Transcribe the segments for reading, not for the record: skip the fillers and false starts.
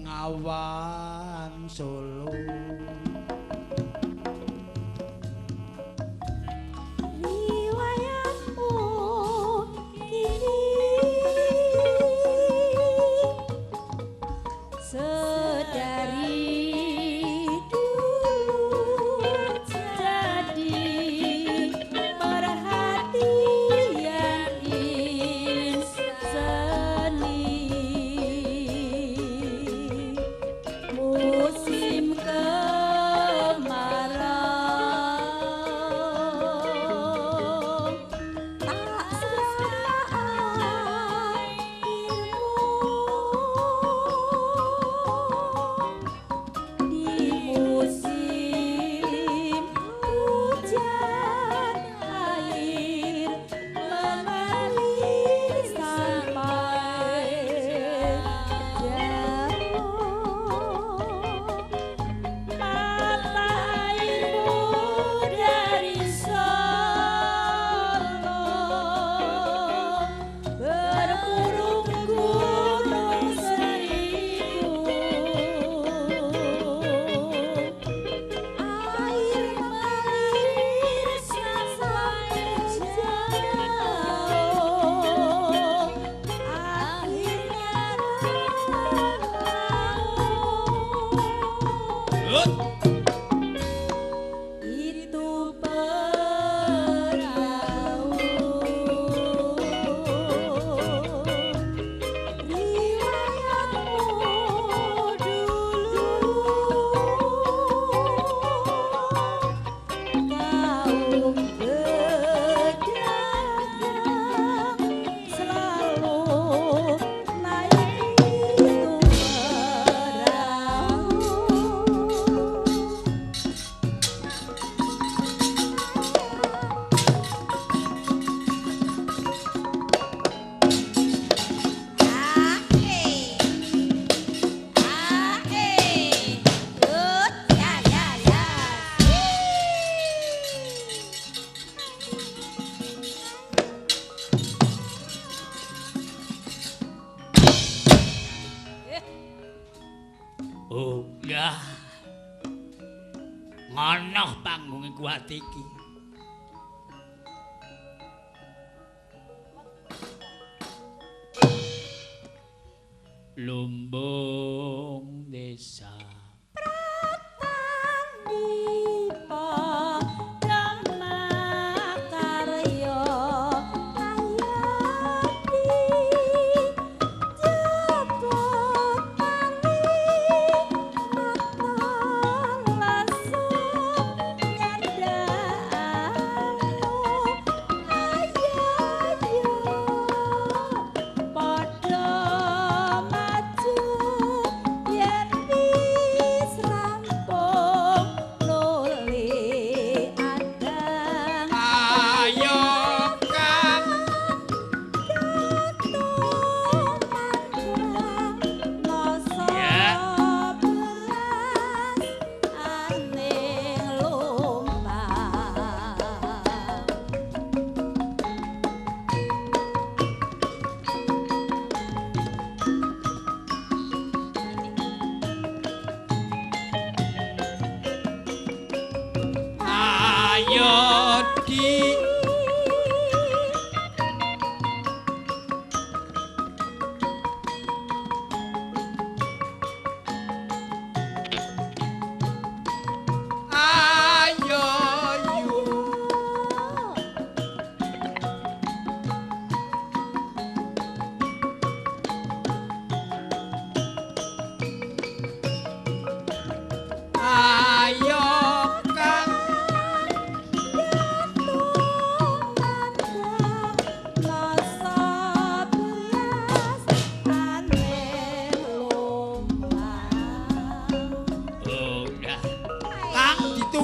Bengawan Solo. Ngono panggung kuat iki. Lumbung desa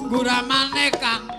Guramane Kang.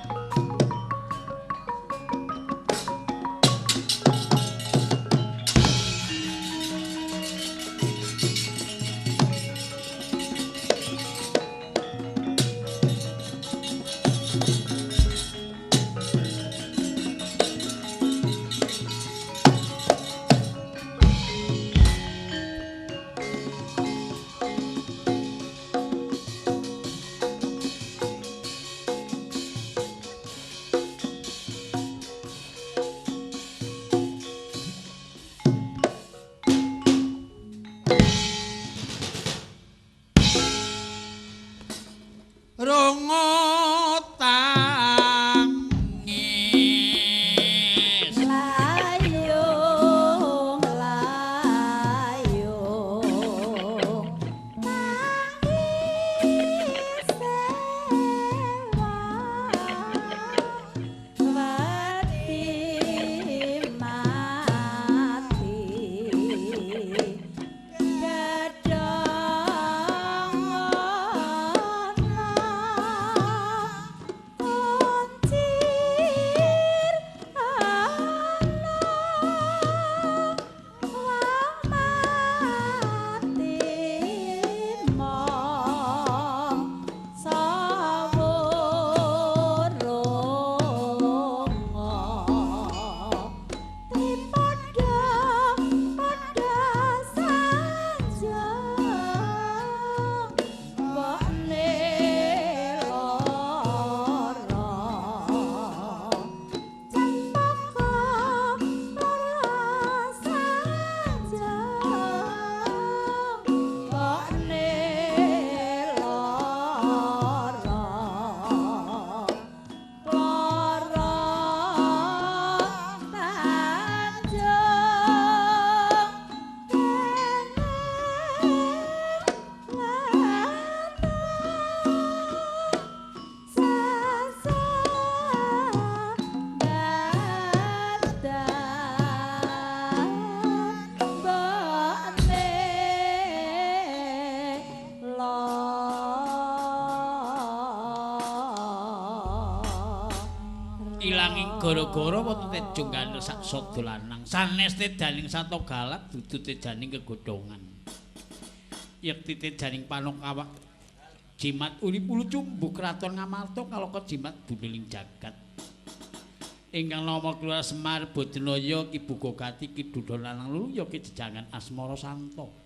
Nanging gara-gara wonten tejung kanthi sak sada lanang sanes tedaning sato galak dudu tedaning kegodhongan. Yekti tedaning panokawak jimat urip-ulu cumbu kraton Ngamarta kaloka jimat bumiling jagat. Ingkang nama Kluwar Semar Bodenaya Ki Bugogati Ki Duda lanang luru ya ki jejangan asmara Santo.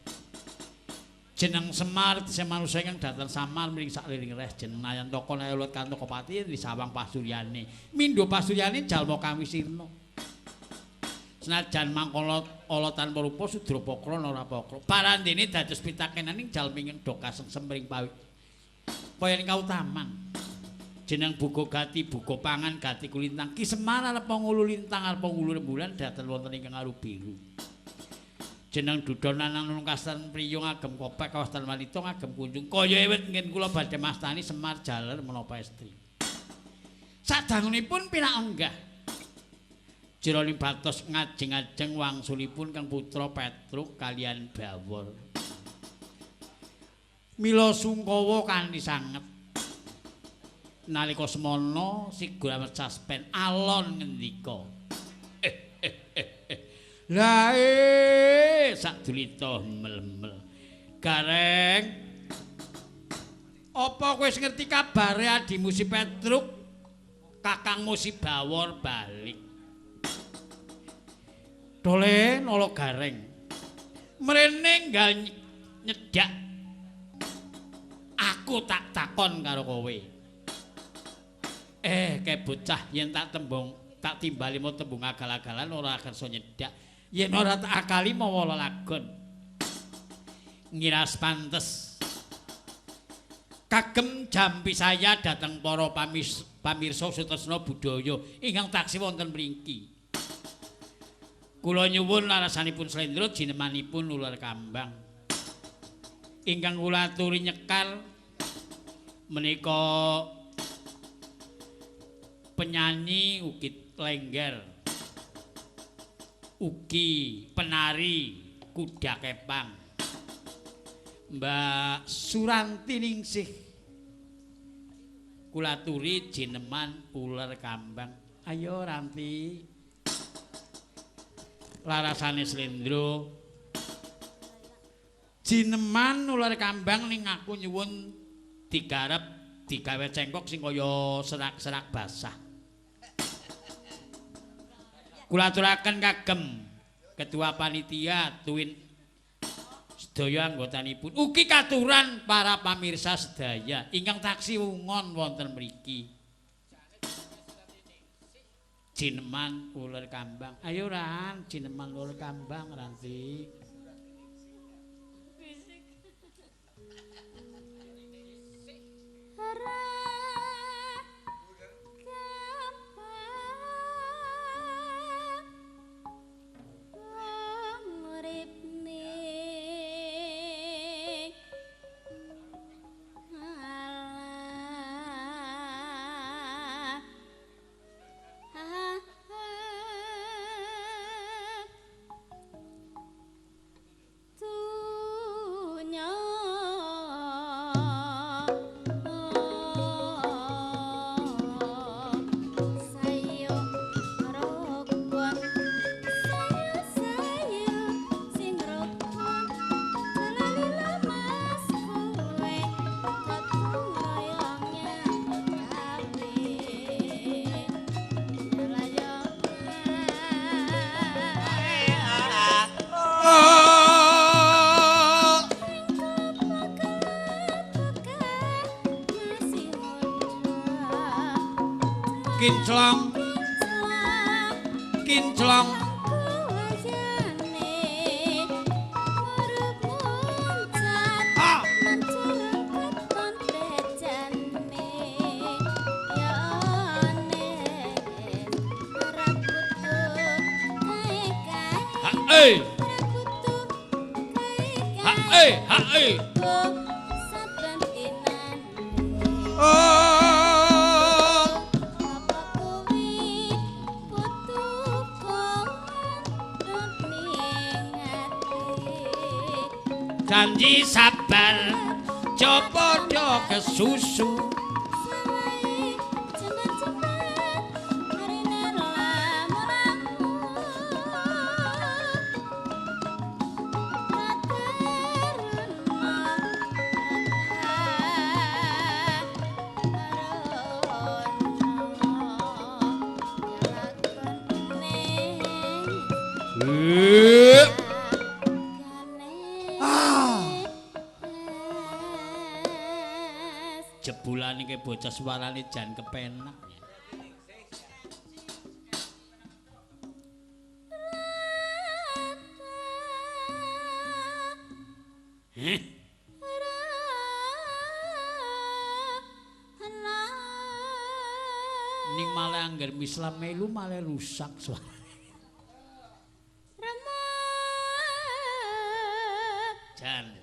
Jeneng Semar dise manusa ingkang daten samar mring sakliring res jeneng Nayantaka Nayulut Kantokapati di sawang pasuryane. Mindha pasuryane jalma kang wisirna. Senajan mangkala ala tanpa rupa Sudrapakra ora pakra. Parandene dados pitakenaning jalma ingkang do kasengsem mring payan kautaman. Jeneng Buga Gati Buga Pangan Gati Kulintang Ki Semar arepa ngulu lintang arepa ngulu rembulan daten wonten ingkang aru biru. Jeneng Duda nanang nulung kastan priya ngagem kopek kawastan wanita ngagem kunjung kaya ewet ngen kula badhe mastani Semar jaler menapa estri. Sadangunipun pinaenggah jroning batos ngajeng-ajeng wangsulipun kang putra Petruk kaliyan Bawor. Mila sungkawa kanthi sanget. Nalika semana si Guramet Saspen alon ngendika. Lah sadulita mel-mel. Gareng. Apa kowe wis ngerti kabare adimu si Petruk? Kakangmu si Bawor balik. Dole nolo Gareng. Mrene nggal nyedak. Aku tak takon karo kowe. Kae bocah yen tak timbali mau tembung agal-agalan ora kersa nyedak. Yen ora tak akali mawa lagon. Ngiras pantes. Kagem jampi saya dateng para pamirsa Sutresna Budaya ingkang taksih wonten mriki. Kula nyuwun larasanipun Slendra jinemanipun ular kambang. Ingkang kula aturi nyekal menika penyanyi ugi lengger. Ugi penari kuda kepang. Mbak Suranti Ningsih. Kula aturi jineman ular kambang. Ayo Ranti. Larasane Slendra jineman ular kambang ning aku nyuwun digarep digawe cengkok sing kaya serak-serak basah. Kula aturaken kagem ketua panitia tuwin sedaya anggotanipun ugi katuran para pamirsa sedaya ingkang taksih wungon wonten mriki. Jineman ular kambang. Ayo Ran, jineman ular kambang Ranti. Kinclong kinclong janji sabar copodo kesusu jebulan iki bocah suarane jan kepenak. Ning malah anggar mislam melu malah rusak suara. Jan.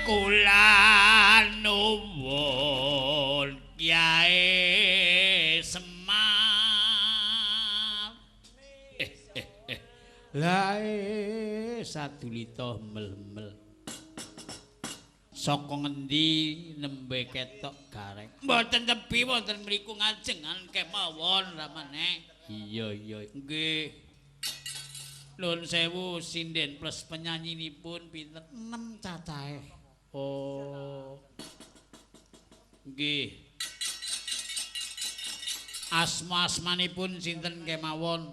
Kula nuwun Kyai Semar. Lah sadulita mel-mel. Saka ngendi nembe ketok gareng? Mboten tebi wonten mriku ngajengan kemawon ramane. Iya nggih. Nuwun sewu sinden plus penyanyinipun pinten 6 cacahe. Oh. Nggih. Asma-asmanipun sinten kemawon?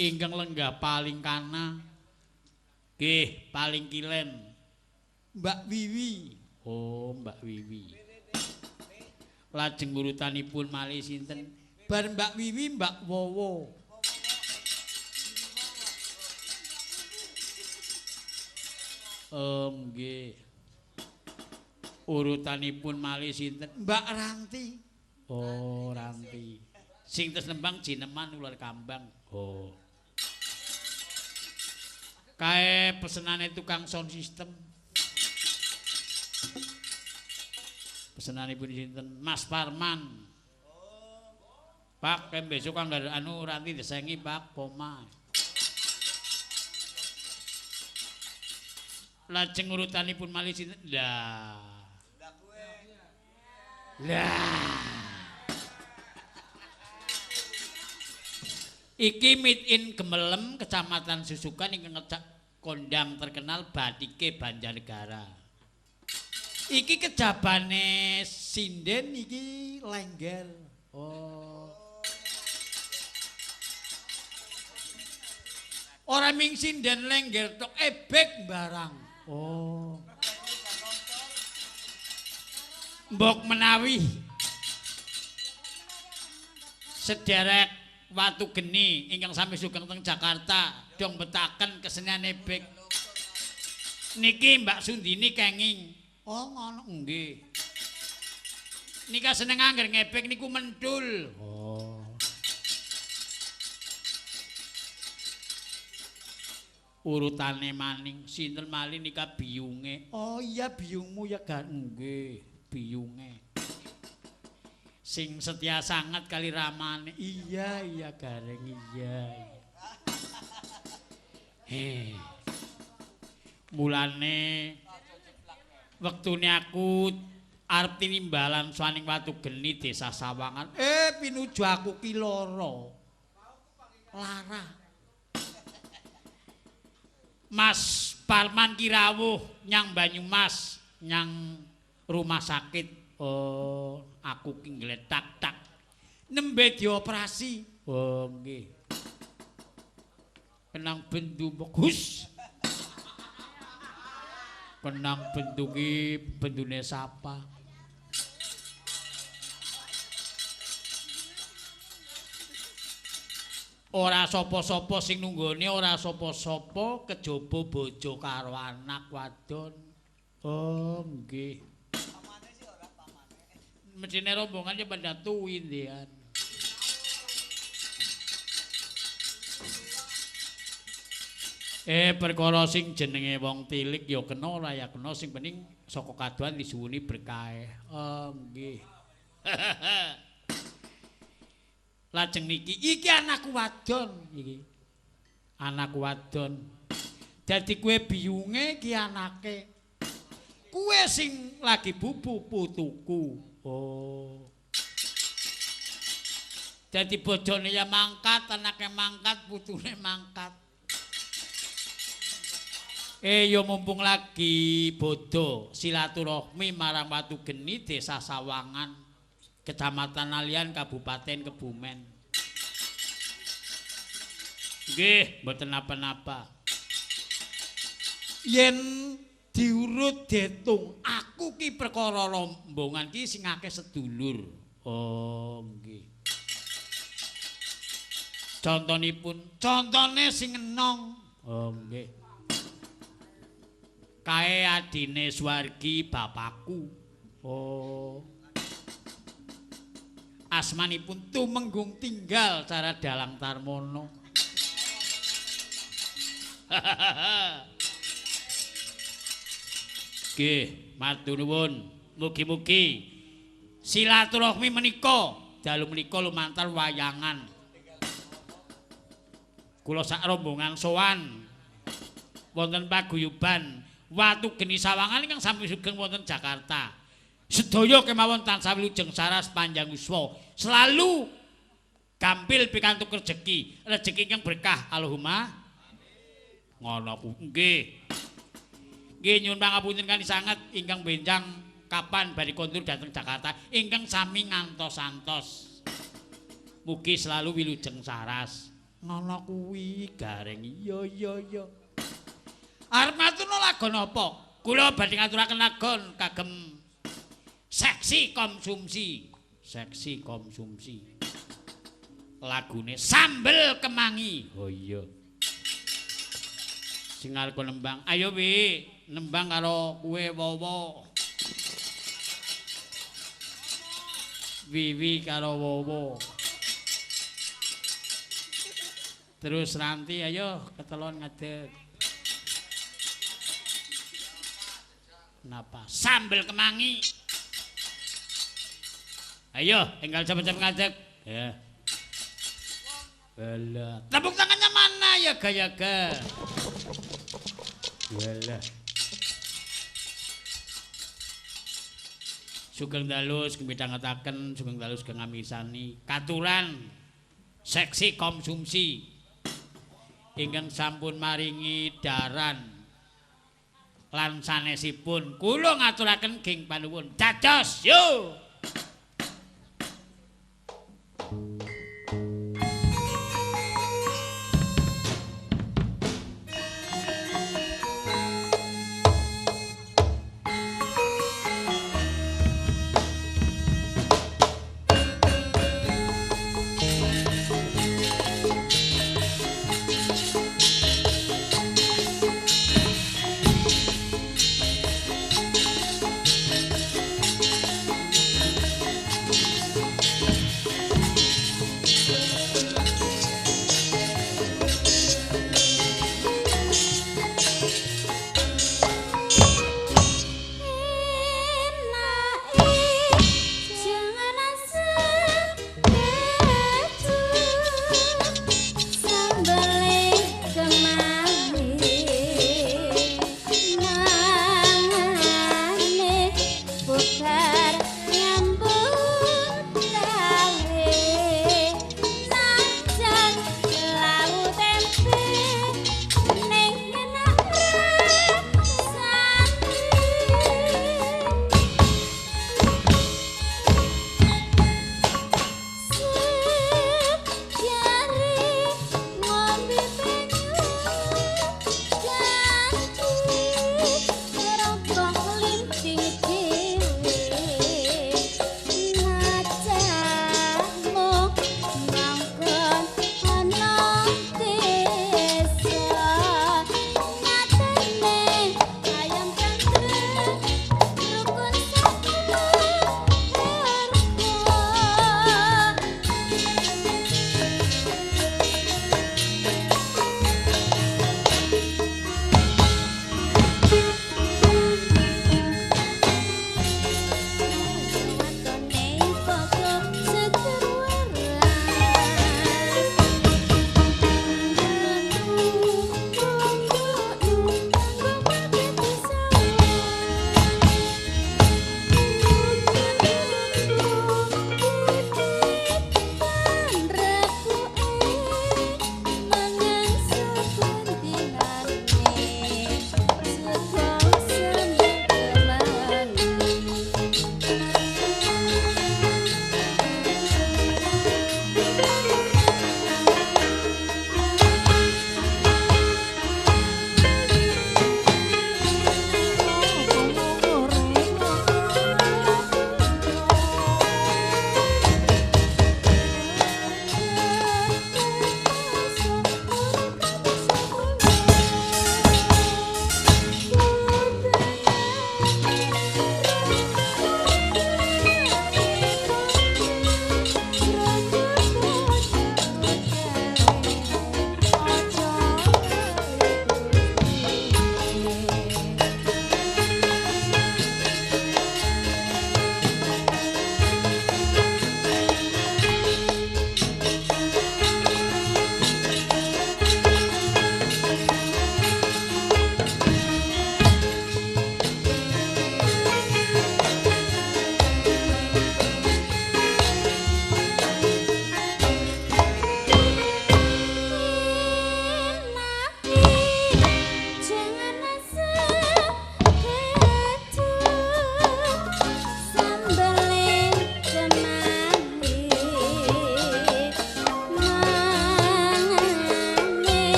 Ingkang lenggah paling kana. Nggih, paling kilen. Mbak Wiwi. Oh, Mbak Wiwi. Lajeng urutanipun malih sinten? Bar Mbak Wiwi, Mbak Wowo. Nggih. Urutanipun malih sinten? Mbak Ranti. Oh, Ranti. Sing tes nembang jineman ular kambang. Oh. Kae pesenane tukang sound system. Pesenanipun sinten? Mas Parman. Pak, besok anggar anu Ranti disengi Pak Poma. Lajeng urutanipun malih sinten? Lah. Iki meet in Gemelem, Kecamatan Susukan ingkang ngecak kondang terkenal batike Banjarnegara. Iki kejabane sinden iki lengger. Oh. Ora ming sinden lengger tok ebek barang. Oh. Mbok menawi sederek watu geni ingkang sami sugeng teng Jakarta dong betaken kesenian ebek. Niki Mbak Sundini kenging. Oh ngono nggih. Nika seneng angger ngepek niku mentul. Oh. Urutane maning sinten malih nika biyunge. Oh iya biyungmu ya kan nggih, biyunge. Sing setia sangat kali ramane. Iya gareng iya. Mulane wektune aku arep tinimbalan swaning watu geni desa Sawangan. Pinuju aku ki lara. Mas Parman ki rawuh nyang Banyumas, nyang rumah sakit. Oh, aku ki ngletak-tak. Nembe dioperasi. Oh, nggih. Kenang bendu bagus. Kenang bendu ki bendune sapa? Ora sapa-sapa sing nunggone, ora sapa-sapa kejaba bojo karo anak wadon. Oh, nggih. Mesine rombongan ya pada tuwi ndean. Perkara sing jenenge wong tilik ya kena ora ya kena sing penting saka kaduan disuwuni berkah. Oh nggih. Lajeng niki iki anakku wadon iki. Anakku wadon. Dadi kowe biyunge ki anake. Kowe sing lagi bubu putuku. Oh. Dadi bojone ya mangkat, anake mangkat, putune mangkat. Ya mumpung lagi bodo silaturahmi marang Watu Geni Desa Sawangan, Kecamatan Alian, Kabupaten Kebumen. Nggih, mboten napa-napa. Yen diurut detung, aku ki perkara rombongan ki sing akeh sedulur. Oh, nggih. Contone sing enong. Oh, nggih. Kae adine Suwargi bapakku. Oh. Asmanipun Tumenggung Tinggal cara Dalang Tarmono. Nggih, matur nuwun. Mugi-mugi silaturahmi menika dalu menika lumantar wayangan. Kula sak rombongan sowan wonten paguyuban Watu Geni Sawangan ingkang sami sugeng wonten Jakarta. Sedaya kemawon tansah wilujeng saras panjang yuswa, selalu gampil pikantuk rejeki ingkang berkah. Allahumma ngono ku. Nggih. Nggih nyuwun pangapunten kanthi sanget ingkang benjang kapan badhe kondur dhateng Jakarta ingkang sami ngantos-antos. Mugi selalu wilujeng saras. Ngono kuwi Gareng iya. arep maturno lagon apa? Kula badhe ngaturaken lagon kagem seksi konsumsi. Lagune Sambel Kemangi. Oh iya. Sing arep nembang. Ayo Wi, nembang karo kowe Wowo. Wiwi karo Wowo. Terus Ranti ayo ketelon ngadeg. Napa? Sambel Kemangi. Ayo, enggal cepet-cepet ngadeg. Ya. Walah. Tepuk tangannya mana ya Gayaga? Walah. Sugeng dalu sugeng midhangetaken, sugeng dalu sugeng ngamisani. Katuran seksi konsumsi ingkang sampun maringi daran lan sanesipun kula ngaturaken geng panuwun dados yo.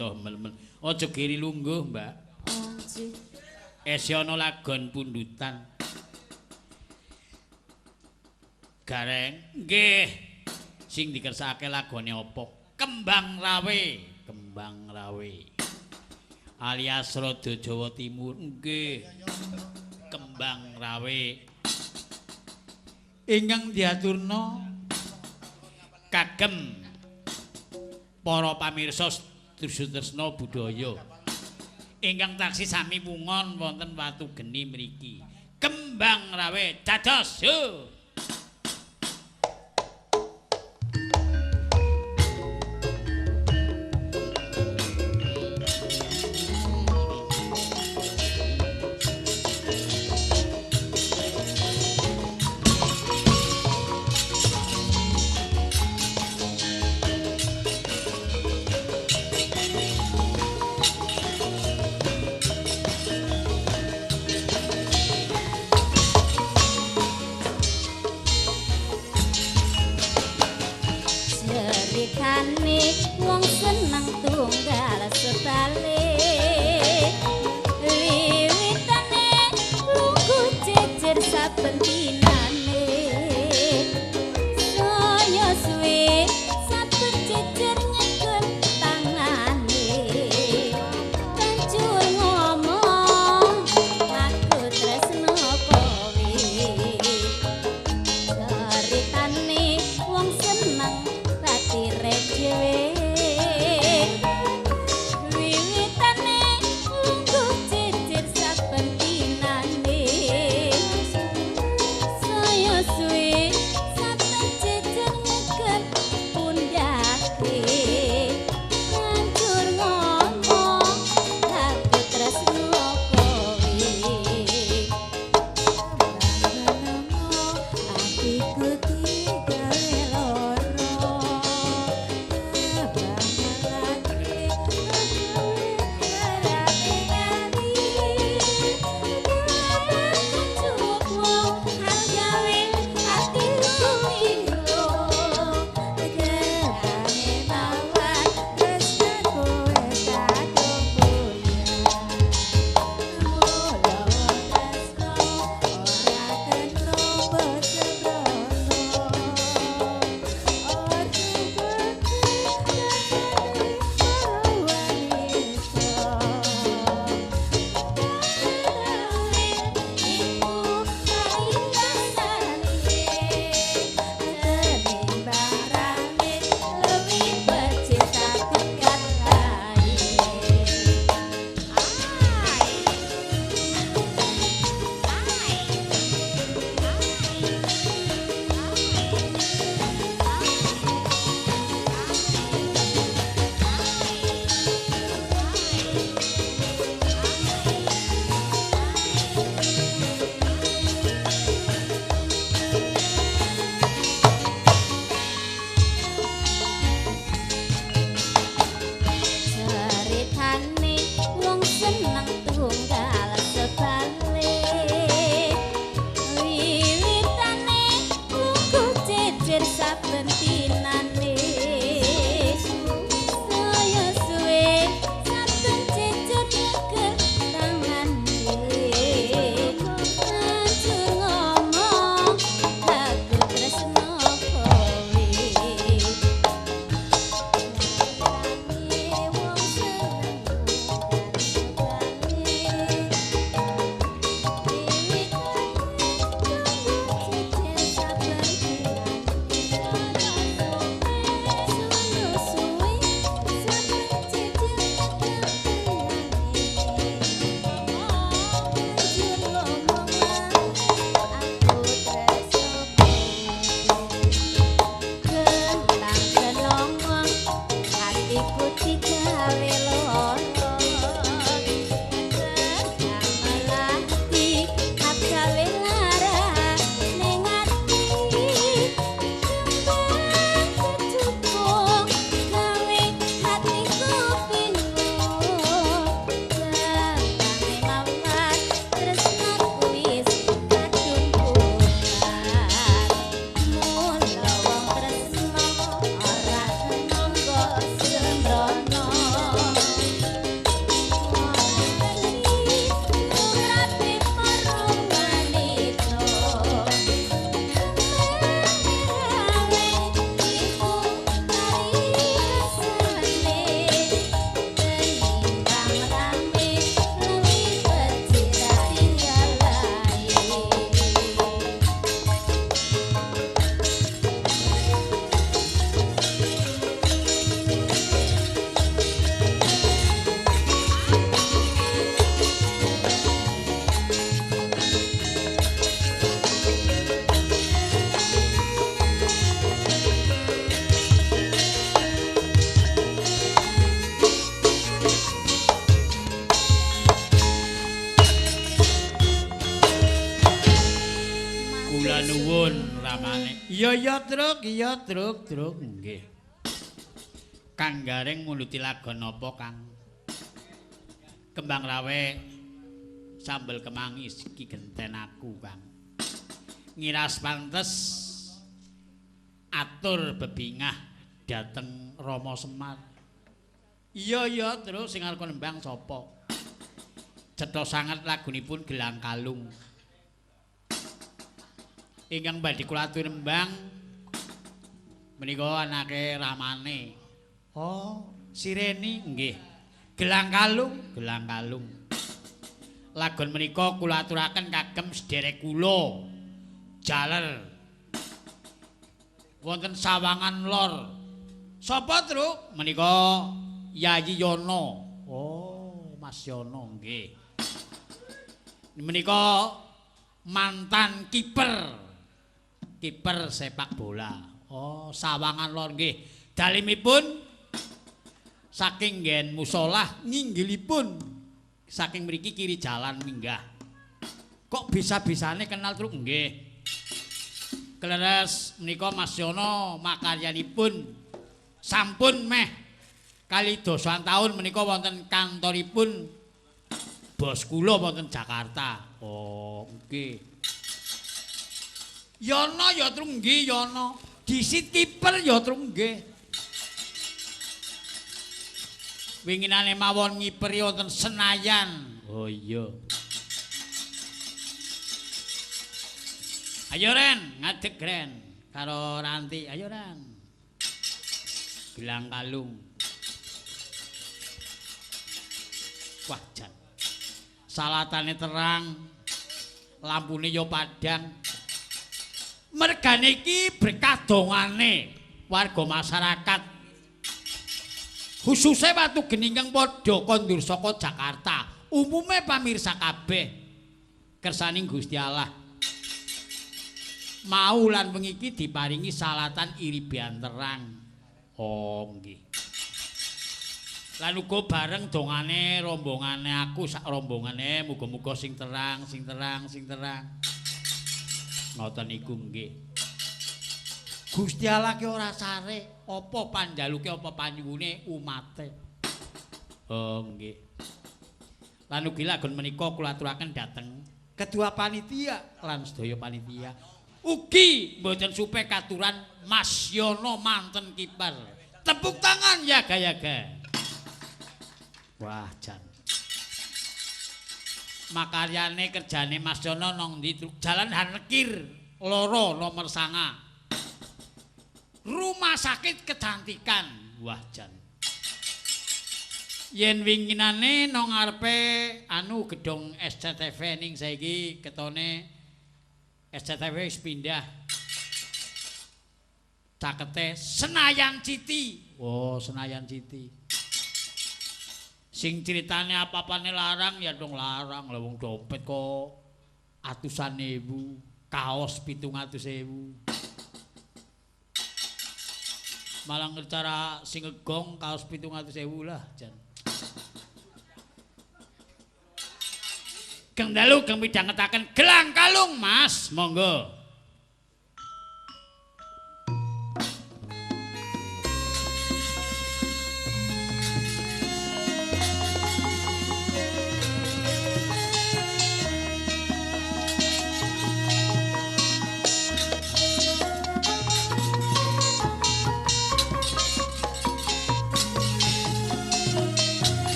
to mel-mel. Aja giri lungguh, Mbak. Oh, nggih. Esi ana lagon pundutan. Gareng, nggih. Sing dikersake lagone apa? Kembang Rawe, Kembang Rawe. Alias Rada Jawa Timur, nggih. Kembang Rawe. Ingkang diaturna kagem para pamirsa Tresna budaya. Ingkang taksih sami pungon wonten watu geni mriki. Kembang Rawe dados yo. Kula nuwun ramane. Iya truk, nggih. Kang Garing muluti lagon napa, Kang? Kembang rawe sambel kemangis iki genten aku, Kang. Ngiras pantes atur bebingah dateng Rama Semar. Iya, terus sing arep nembang sapa? Cetha sanget lagunipun Gelang Kalung. Ingkang badhe kula atur nembang menika anake ramane. Oh, Sireni nggih. Gelang Kalung. Lagon menika kula aturaken kagem sederek kula. Jaler. Wonten Sawangan Lor. Sapa, Truk? Menika Yayi Yono. Oh, Mas Yono nggih. Menika mantan kiper sepak bola. Oh, Sawangan Lor nggih. Dalimipun saking nggen musala nginggilipun saking mriki kiri jalan minggah. Kok bisa-bisane kenal Truk nggih. Kleres menika Mas Yono makaryanipun sampun meh kali dosan taun menika wonten kantoripun bos kula wonten Jakarta. Oh, nggih. Yono ya Truk nggih Yono. Disit kiper ya Truk nggih. Winginane mawon ngiperi wonten Senayan. Oh iya. Ayo Ren, ngadeg Ren karo Ranti. Ayo Ren. Gelang Kalung. Wah, jan. Salatane terang, lampune yo padhang. Mergane iki berkah dongane warga masyarakat. Khususe Watu Geni kang padha kondur saka Jakarta. Umume pamirsa kabeh kersaning Gusti Allah. Mau lan wengi iki diparingi salatan iribian terang. Oh nggih. Lan uga bareng dongane rombongane aku sak rombongane muga-muga sing terang. Ngoten niku nggih. Gusti Allah ki ora sare apa panjaluke apa panyuwune umate. Oh nggih. Lan ugi lagon menika kula aturaken dhateng kedua panitia lan sedaya panitia. Ugi mboten supe katuran Mas Yono manten kiper. Tepuk tangan yaga-yaga. Wah, jan. Makaryane kerjane Mas Yono nang ndi? Jalan Hanekir loro nomor 9. Rumah sakit kecantikan. Wah, jan. Yen winginane nang ngarepe gedung SCTV ning saiki ketone SCTV wis pindah. Cakete Senayan City. Oh, Senayan City. Sing ceritane apa-apane larang ya dong larang. Lah wong dompet kok atusan ewu, kaos 700.000. Malah ngecara sing ngegong kaos 700.000 lah, jan. Kang dalu kang midhangetaken Gelang Kalung, Mas. Monggo.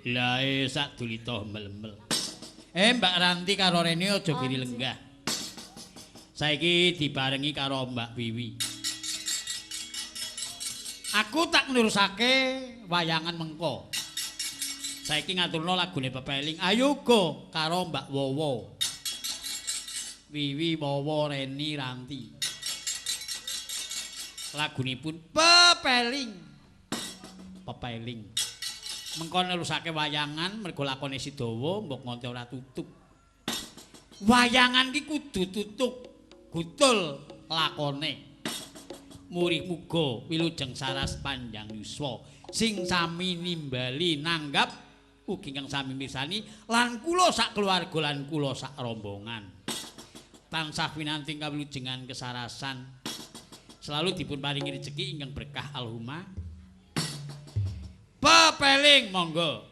Lah sak dulita mel-mel. Mbak Ranti karo Rene aja giri lenggah. Saiki dibarengi karo Mbak Wiwi. Aku tak nurusake wayangan mengko. Saiki ngaturno lagune pepeling. Ayo go karo Mbak Wowo. Wiwi, Wowo, Reni, Ranti. Lagunipun pepeling. Pepeling. Mengko nerusake wayangan mergo lakone si dawa mbok ngonte ora tutup. Wayangan ki kudu tutup, gutul lakone. Murih muga wilujeng saras panjang yuswa sing sami nimbali nanggap ugi kang sami mirsani lan kula sak keluarga lan kula sak rombongan. Tansah winanting kawilujengan kesarasan. Selalu dipun paringi rezeki ingkang berkah Allahumma. Pepeling monggo. Allah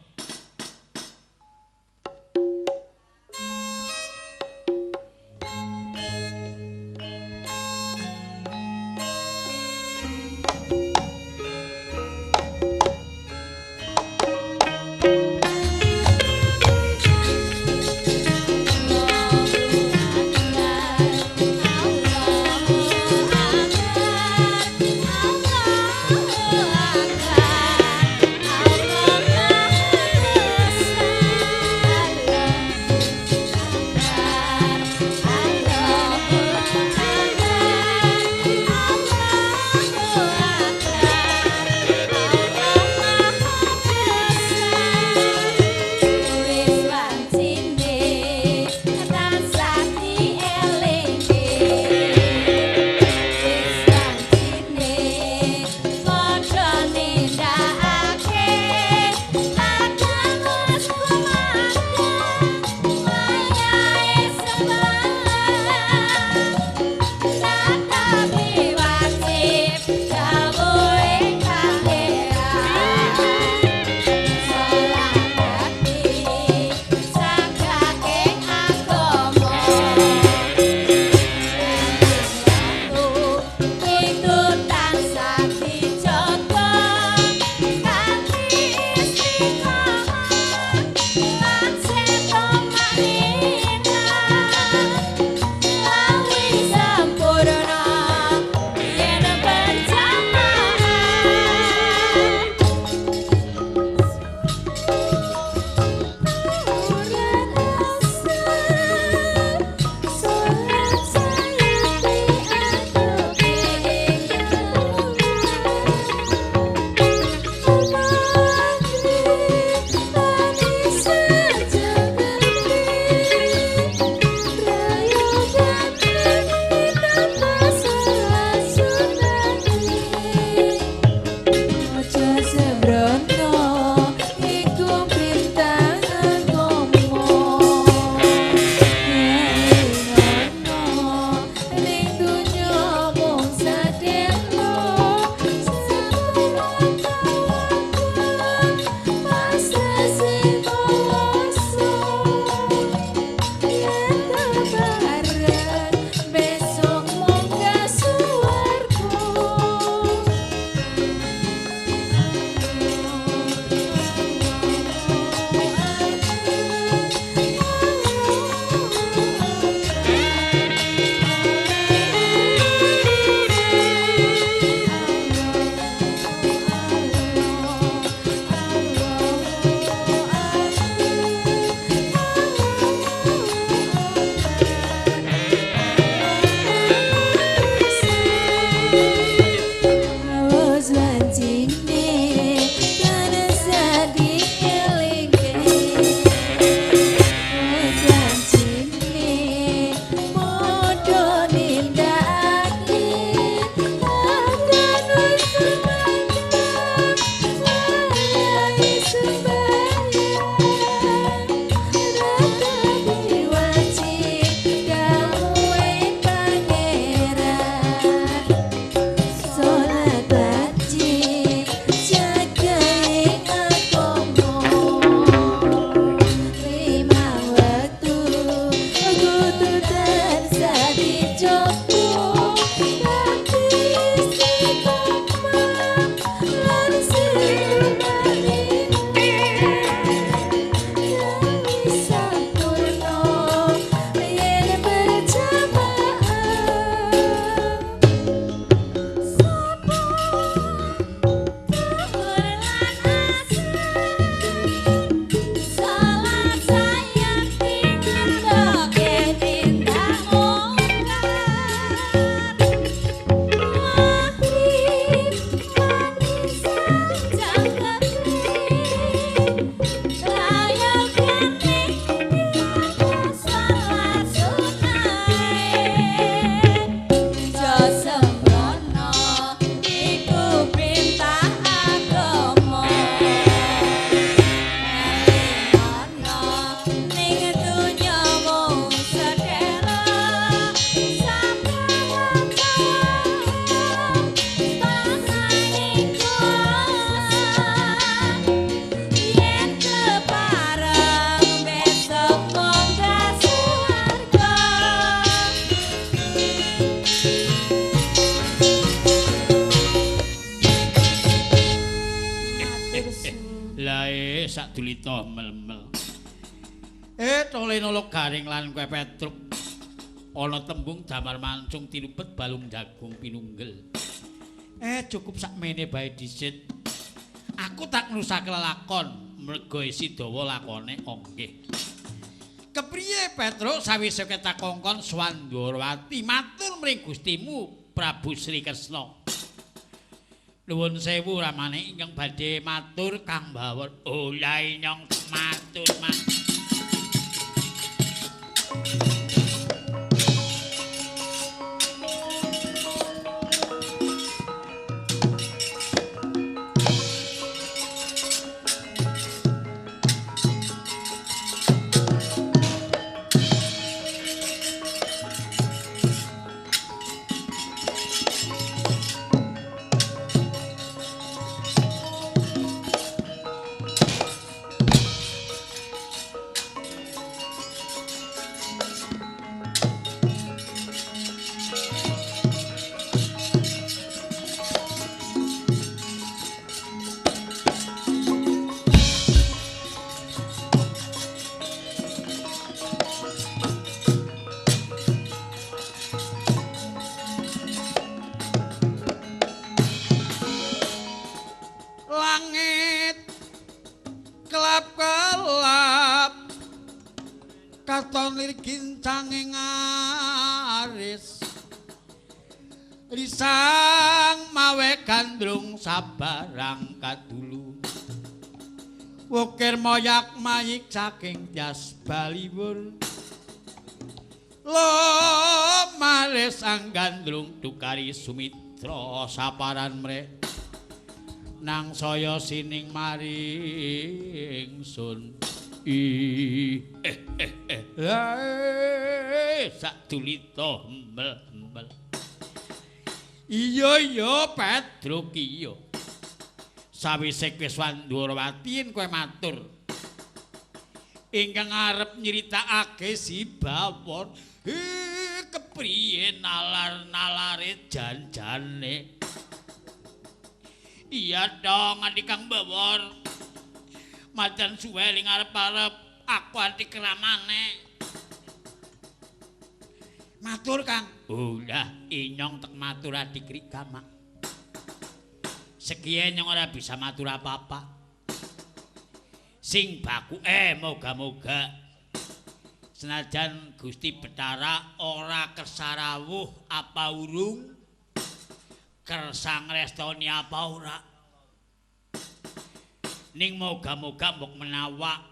sak dulita mel-mel. Tole nolok garing lan kowe Petruk. Ana tembung damar mancung tilupet balung jagung pinunggel. Cukup sakmene bae dhisit. Aku tak ngrusake lelakon merga isi dawa lakone onggih. Kepriye Petruk sawise ketakongkon Swandrawati matur mring Gustimu Prabu Sri Kresna. Nuwun sewu ramane ingkang badhe matur Kang Bawor. Oh la inyong matur Mas. Gincanging aris risang mawe gandrung sabarang kadulu wukir moyak mayik saking tias baliwur lo maris ang gandrung tukari sumitra saparan mrek nang saya sining maring sun sak dulita embel-embel. Iya Petruk iya. Sawise kowe Swandrawati kowe matur. Ingkang arep nyritakake si Bawor, kepriye nalar-nalare jan-jane. Iya dong Adi Kang Bawor. Majan suwe ling arep-arep aku ati keramane. Matur Kang. Lah inyong tek matur adik Rikama. Sekiye nyong ora bisa matur apa-apa. Sing baku moga-moga senajan Gusti Bathara ora kersa rawuh apa urung kersa ngrestoni apa ora. Ning moga-moga mbok menawa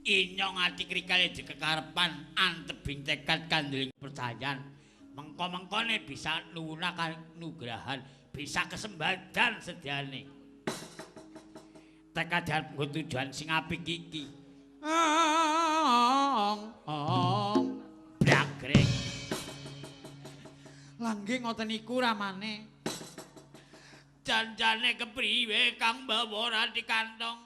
inyong ati krikale dikekarepan antebing tekad kandeling percayan mengko-mengkone bisa nuwuna kanugrahan bisa kesembadan sediane tekad nggo tujuan sing apik iki blagrek langgih ngoten iku ramane janjane kepriwe Kang Bawor ati kantong